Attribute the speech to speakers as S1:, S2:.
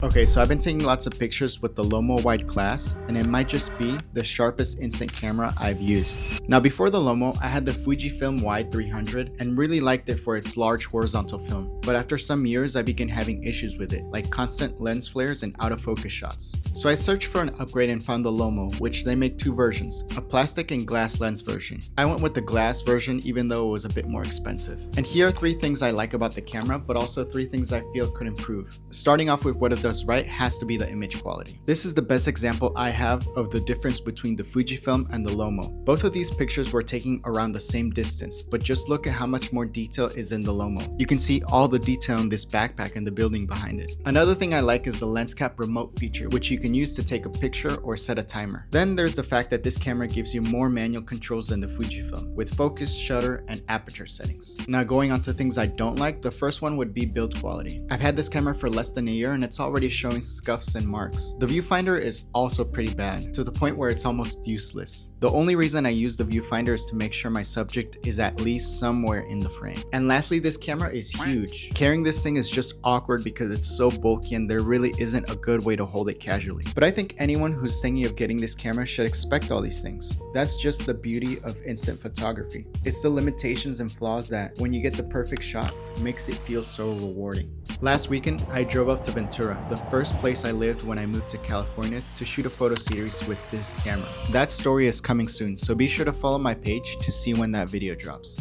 S1: Okay, so I've been taking lots of pictures with the Lomo wide class, and it might just be the sharpest instant camera I've used. Now before the Lomo, I had the Fujifilm Wide 300 and really liked it for its large horizontal film. But after some years, I began having issues with it, like constant lens flares and out of focus shots. So I searched for an upgrade and found the Lomo, which they make two versions, a plastic and glass lens version. I went with the glass version even though it was a bit more expensive. And here are 3 things I like about the camera, but also 3 things I feel could improve. Starting off with what it does right has to be the image quality. This is the best example I have of the difference between the Fujifilm and the Lomo. Both of these pictures were taken around the same distance, but just look at how much more detail is in the Lomo. You can see all the detail in this backpack and the building behind it. Another thing I like is the lens cap remote feature, which you can use to take a picture or set a timer. Then there's the fact that this camera gives you more manual controls than the Fujifilm, with focus, shutter, and aperture settings. Now going on to things I don't like, the first one would be build quality. I've had this camera for less than a year and it's already showing scuffs and marks. The viewfinder is also pretty bad, to the point where it's almost useless. The only reason I use the viewfinder is to make sure my subject is at least somewhere in the frame. And lastly, this camera is huge. Carrying this thing is just awkward because it's so bulky and there really isn't a good way to hold it casually. But I think anyone who's thinking of getting this camera should expect all these things. That's just the beauty of instant photography. It's the limitations and flaws that, when you get the perfect shot, makes it feel so rewarding. Last weekend, I drove up to Ventura, the first place I lived when I moved to California, to shoot a photo series with this camera. That story is coming soon, so be sure to follow my page to see when that video drops.